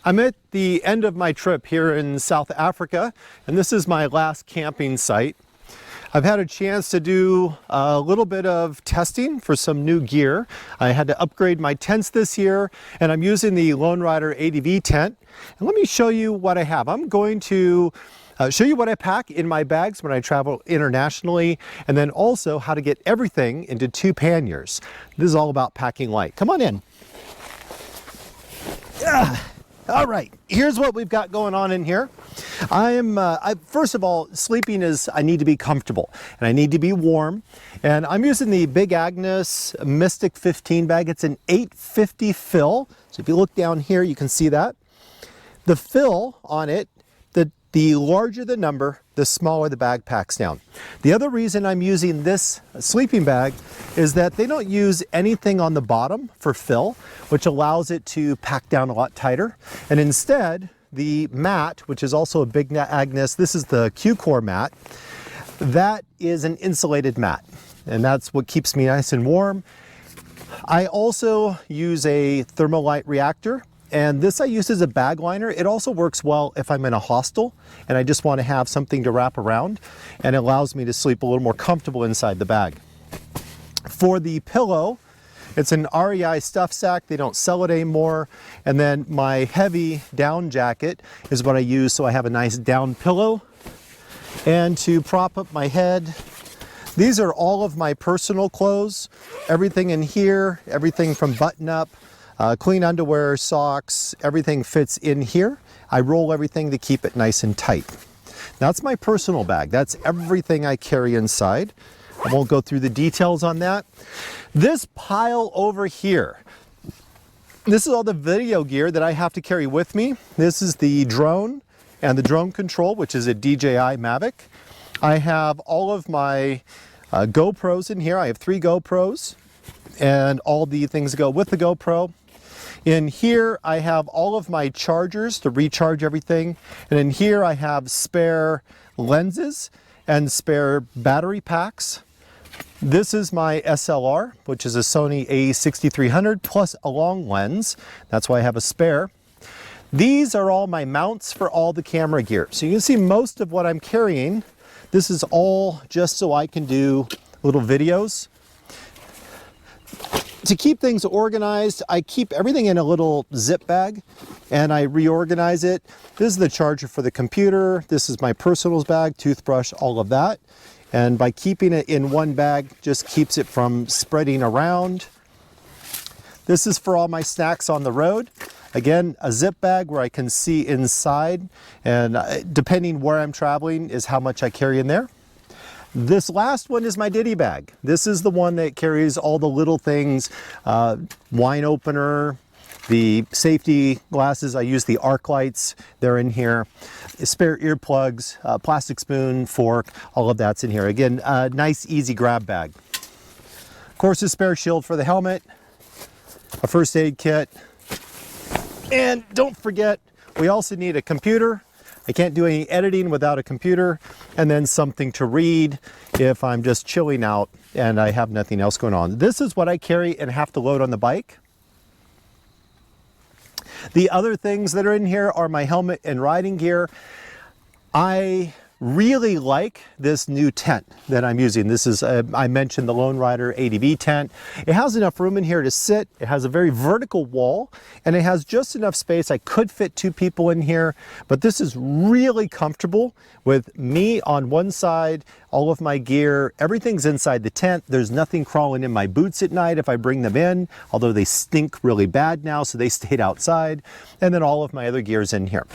I'm at the end of my trip here in South Africa, and this is my last camping site. I've had a chance to do a little bit of testing for some new gear. I had to upgrade my tents this year, and I'm using the Lone Rider ADV tent. And let me show you what I have. I'm going to show you what I pack in my bags when I travel internationally, and then also how to get everything into 2 panniers. This is all about packing light. Come on in. All right, here's what we've got going on in here. First of all, sleeping is, I need to be comfortable and I need to be warm. And I'm using the Big Agnes Mystic 15 bag. It's an 850 fill. So if you look down here, you can see that. The fill on it, the larger the number, the smaller the bag packs down. The other reason I'm using this sleeping bag is that they don't use anything on the bottom for fill, which allows it to pack down a lot tighter. And instead, the mat, which is also a Big Agnes, this is the Q-Core mat, that is an insulated mat. And that's what keeps me nice and warm. I also use a Thermalite reactor. And this I use as a bag liner. It also works well if I'm in a hostel and I just want to have something to wrap around, and it allows me to sleep a little more comfortable inside the bag. For the pillow, it's an REI stuff sack. They don't sell it anymore. And then my heavy down jacket is what I use, so I have a nice down pillow. And to prop up my head, these are all of my personal clothes. Everything in here, everything from button up, clean underwear, socks, everything fits in here. I roll everything to keep it nice and tight. That's my personal bag. That's everything I carry inside. I won't go through the details on that. This pile over here, this is all the video gear that I have to carry with me. This is the drone and the drone control, which is a DJI Mavic. I have all of my GoPros in here. I have 3 GoPros and all the things that go with the GoPro. In here, I have all of my chargers to recharge everything. And in here, I have spare lenses and spare battery packs. This is my SLR, which is a Sony a6300 plus a long lens. That's why I have a spare. These are all my mounts for all the camera gear. So you can see most of what I'm carrying. This is all just so I can do little videos. To keep things organized, I keep everything in a little zip bag and I reorganize it. This is the charger for the computer. This is my personal bag, toothbrush, all of that. And by keeping it in one bag, just keeps it from spreading around. This is for all my snacks on the road. Again, a zip bag where I can see inside, and depending where I'm traveling is how much I carry in there. This last one is my ditty bag. This is the one that carries all the little things, wine opener, the safety glasses. I use the arc lights, they're in here. Spare earplugs, plastic spoon, fork, all of that's in here. Again, a nice easy grab bag. Of course, a spare shield for the helmet, a first aid kit, and don't forget, we also need a computer. I can't do any editing without a computer, and then something to read if I'm just chilling out and I have nothing else going on. This is what I carry and have to load on the bike. The other things that are in here are my helmet and riding gear. I really like this new tent that I'm using. This is, I mentioned the Lone Rider ADV tent. It has enough room in here to sit. It has a very vertical wall and it has just enough space. I could fit 2 people in here, but this is really comfortable with me on one side, all of my gear, everything's inside the tent. There's nothing crawling in my boots at night if I bring them in, although they stink really bad now, so they stayed outside. And then all of my other gear's in here.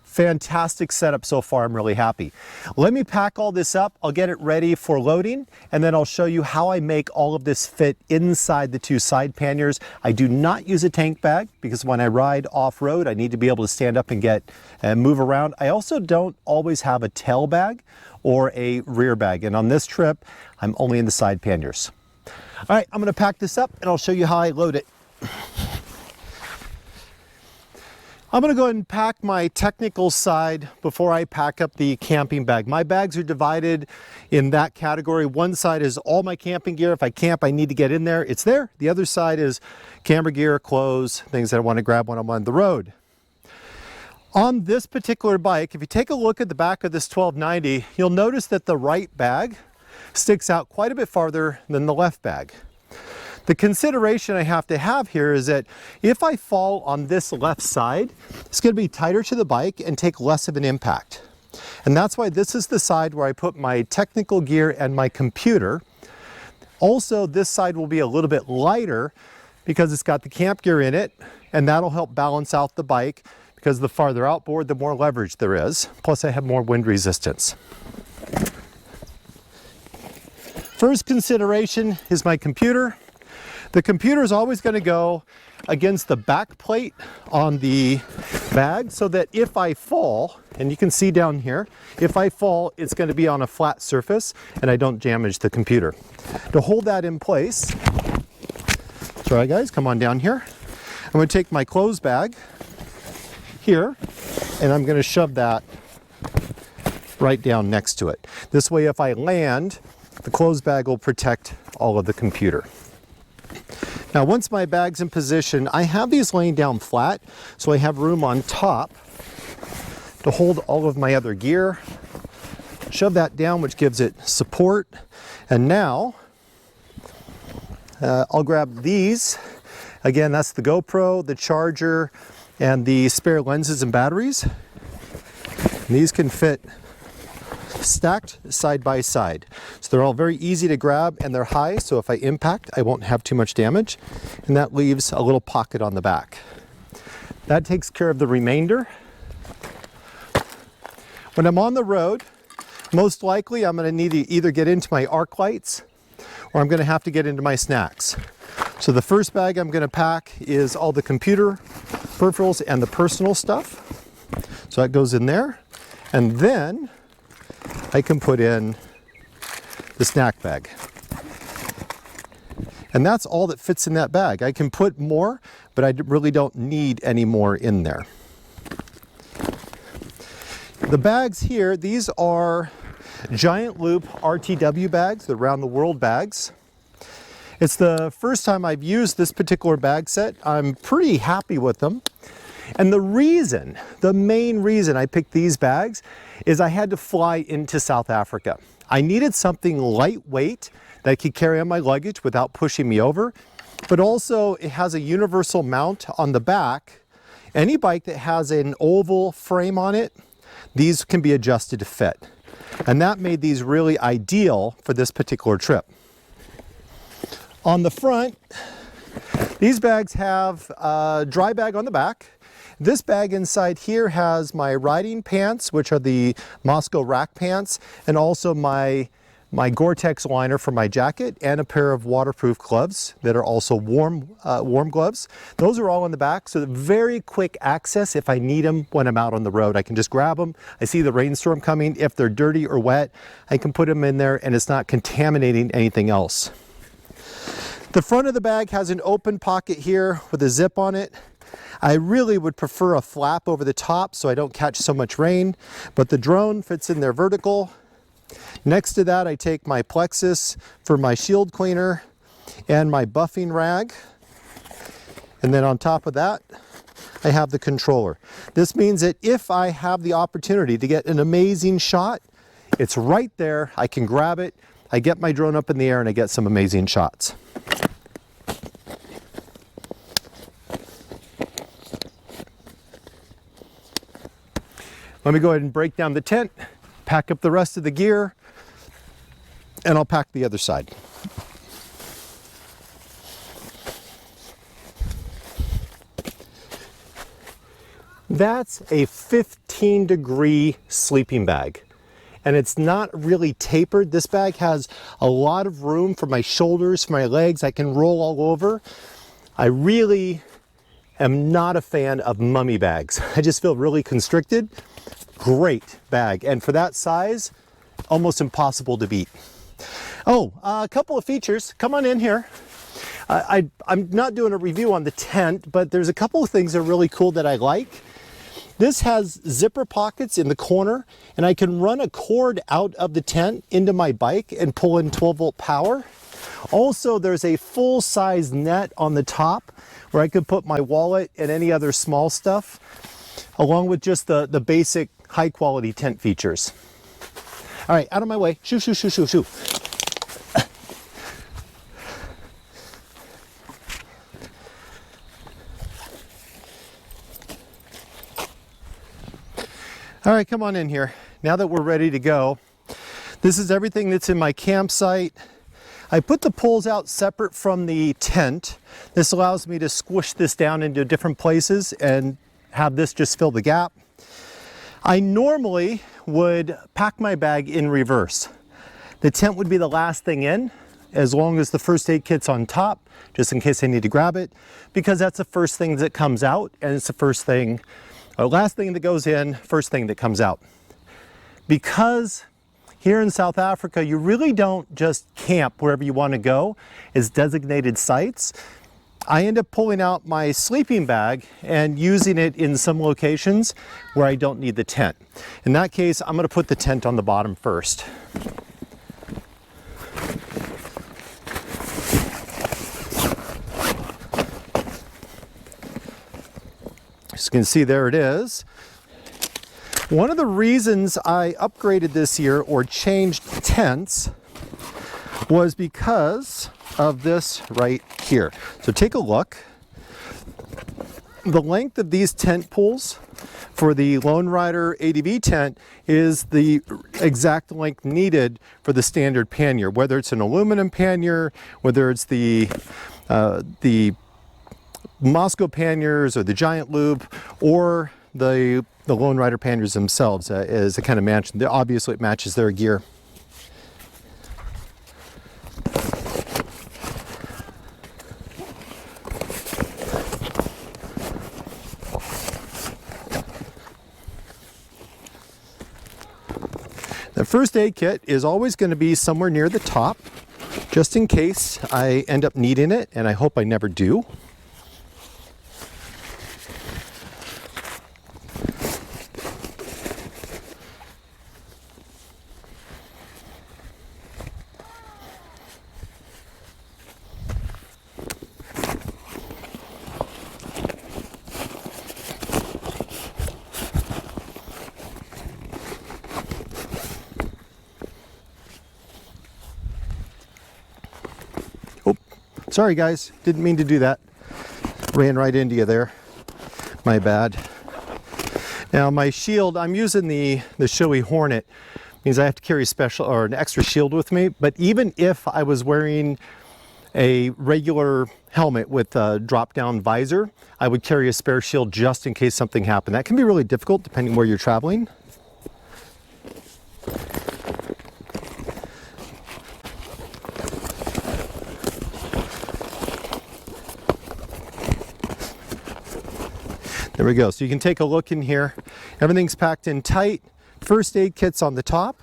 Fantastic setup so far. I'm really happy. Let me pack all this up. I'll get it ready for loading, and then I'll show you how I make all of this fit inside the 2 side panniers. I do not use a tank bag because when I ride off-road, I need to be able to stand up and get and move around. I also don't always have a tail bag or a rear bag, and on this trip, I'm only in the side panniers. All right, I'm going to pack this up and I'll show you how I load it. I'm going to go ahead and pack my technical side before I pack up the camping bag. My bags are divided in that category. One side is all my camping gear. If I camp, I need to get in there. It's there. The other side is camera gear, clothes, things that I want to grab when I'm on the road. On this particular bike, if you take a look at the back of this 1290, you'll notice that the right bag sticks out quite a bit farther than the left bag. The consideration I have to have here is that if I fall on this left side, it's going to be tighter to the bike and take less of an impact. And that's why this is the side where I put my technical gear and my computer. Also, this side will be a little bit lighter because it's got the camp gear in it, and that'll help balance out the bike because the farther outboard, the more leverage there is. Plus I have more wind resistance. First consideration is my computer. The computer is always going to go against the back plate on the bag so that if I fall, and you can see down here, if I fall, it's going to be on a flat surface and I don't damage the computer. To hold that in place, that's right guys, come on down here. I'm going to take my clothes bag here and I'm going to shove that right down next to it. This way if I land, the clothes bag will protect all of the computer. Now once my bag's in position, I have these laying down flat so I have room on top to hold all of my other gear. Shove that down, which gives it support. And now I'll grab these. Again, that's the GoPro, the charger, and the spare lenses and batteries. And these can fit stacked side by side. So they're all very easy to grab and they're high, so if I impact, I won't have too much damage. And that leaves a little pocket on the back. That takes care of the remainder. When I'm on the road, most likely I'm going to need to either get into my arc lights or I'm going to have to get into my snacks. So the first bag I'm going to pack is all the computer peripherals and the personal stuff. So that goes in there. And then I can put in the snack bag. And that's all that fits in that bag. I can put more, but I really don't need any more in there. The bags here, these are giant Loop RTW bags, the round the world bags. It's the first time I've used this particular bag set. I'm pretty happy with them. And the main reason I picked these bags is I had to fly into South Africa. I needed something lightweight that I could carry on my luggage without pushing me over, but also it has a universal mount on the back. Any bike that has an oval frame on it, these can be adjusted to fit. And that made these really ideal for this particular trip. On the front, these bags have a dry bag on the back. This bag inside here has my riding pants, which are the Moscow rack pants, and also my Gore-Tex liner for my jacket, and a pair of waterproof gloves that are also warm gloves. Those are all in the back, so very quick access if I need them when I'm out on the road. I can just grab them. I see the rainstorm coming. If they're dirty or wet, I can put them in there and it's not contaminating anything else. The front of the bag has an open pocket here with a zip on it. I really would prefer a flap over the top so I don't catch so much rain, but the drone fits in there vertical. Next to that, I take my plexus for my shield cleaner and my buffing rag. And then on top of that, I have the controller. This means that if I have the opportunity to get an amazing shot, it's right there. I can grab it. I get my drone up in the air and I get some amazing shots. Let me go ahead and break down the tent, pack up the rest of the gear, and I'll pack the other side. That's a 15-degree sleeping bag. And it's not really tapered. This bag has a lot of room for my shoulders, for my legs. I can roll all over. I really am not a fan of mummy bags. I just feel really constricted. Great bag. And for that size, almost impossible to beat. Oh, a couple of features. Come on in here. I'm not doing a review on the tent, but there's a couple of things that are really cool that I like. This has zipper pockets in the corner, and I can run a cord out of the tent into my bike and pull in 12-volt power. Also, there's a full-size net on the top where I could put my wallet and any other small stuff. along with just the basic high quality tent features. All right, out of my way. Shoo, shoo, shoo, shoo, shoo. All right, come on in here. Now that we're ready to go, this is everything that's in my campsite. I put the poles out separate from the tent. This allows me to squish this down into different places and have this just fill the gap. I normally would pack my bag in reverse. The tent would be the last thing in, as long as the first aid kit's on top, just in case I need to grab it, because that's the first thing that comes out, and it's the first thing, or last thing that goes in, first thing that comes out. Because here in South Africa, you really don't just camp wherever you want to go as designated sites. I end up pulling out my sleeping bag and using it in some locations where I don't need the tent. In that case, I'm going to put the tent on the bottom first. As you can see, there it is. One of the reasons I upgraded this year or changed tents was because of this right here. So take a look. The length of these tent poles for the Lone Rider ADV tent is the exact length needed for the standard pannier, whether it's an aluminum pannier, whether it's the Moscow panniers or the giant loop, or the Lone Rider panniers themselves, as a kind of match. Obviously it matches their gear. The first aid kit is always going to be somewhere near the top, just in case I end up needing it, and I hope I never do. Sorry guys, didn't mean to do that. Ran right into you there. My bad. Now my shield, I'm using the Shoei Hornet. Means I have to carry a special or an extra shield with me. But even if I was wearing a regular helmet with a drop-down visor, I would carry a spare shield just in case something happened. That can be really difficult depending where you're traveling. There we go. So you can take a look in here. Everything's packed in tight. First aid kit's on the top.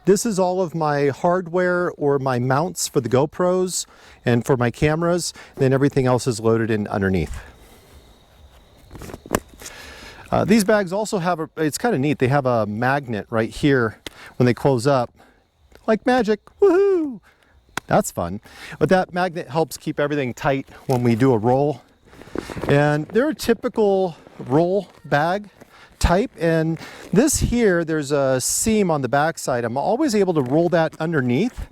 This is all of my hardware or my mounts for the GoPros and for my cameras. Then everything else is loaded in underneath. These bags also have it's kind of neat. They have a magnet right here when they close up. Like magic. Woohoo! That's fun. But that magnet helps keep everything tight when we do a roll. And they're a typical roll bag type, and this here, there's a seam on the back side. I'm always able to roll that underneath,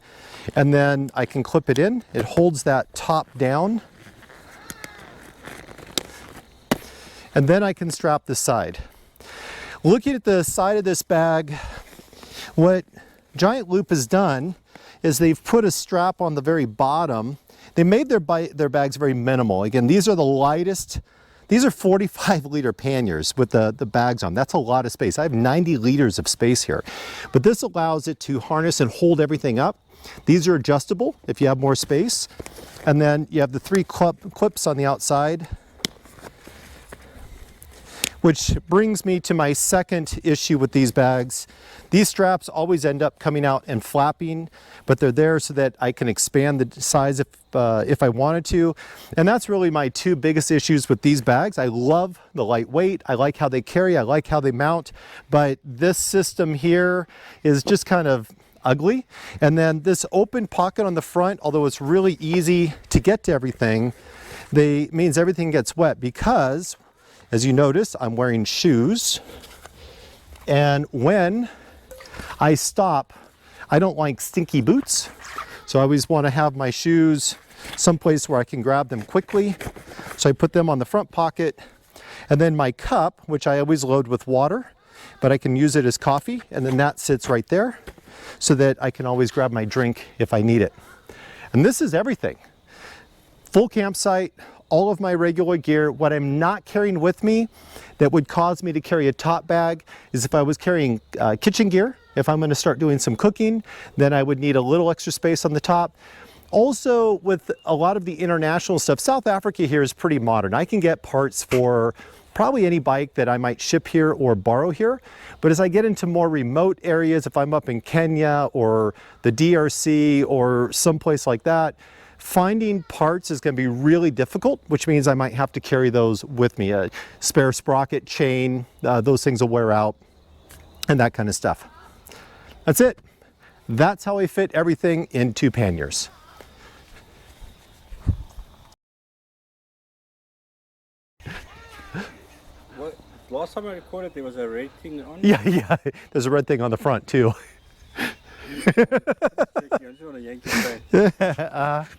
and then I can clip it in. It holds that top down, and then I can strap the side. Looking at the side of this bag, what Giant Loop has done is they've put a strap on the very bottom. They made their bags very minimal. Again, these are the lightest. These are 45-liter panniers with the bags on. That's a lot of space. I have 90 liters of space here. But this allows it to harness and hold everything up. These are adjustable if you have more space. And then you have the 3 clips on the outside. Which brings me to my second issue with these bags. These straps always end up coming out and flapping, but they're there so that I can expand the size if I wanted to. And that's really my 2 biggest issues with these bags. I love the lightweight. I like how they carry. I like how they mount. But this system here is just kind of ugly. And then this open pocket on the front, although it's really easy to get to everything, means everything gets wet because as you notice, I'm wearing shoes. And when I stop, I don't like stinky boots. So I always want to have my shoes someplace where I can grab them quickly. So I put them on the front pocket. And then my cup, which I always load with water, but I can use it as coffee. And then that sits right there so that I can always grab my drink if I need it. And this is everything. Full campsite, all of my regular gear. What I'm not carrying with me that would cause me to carry a top bag is if I was carrying kitchen gear. If I'm going to start doing some cooking, then I would need a little extra space on the top. Also, with a lot of the international stuff, South Africa here is pretty modern. I can get parts for probably any bike that I might ship here or borrow here. But as I get into more remote areas, if I'm up in Kenya or the DRC or someplace like that, finding parts is going to be really difficult, which means I might have to carry those with me. A spare sprocket, chain, those things will wear out, and that kind of stuff. That's it. That's how I fit everything into panniers. What, last time I recorded, there was a red thing on. Yeah. There's a red thing on the front too. I just want to yank it back.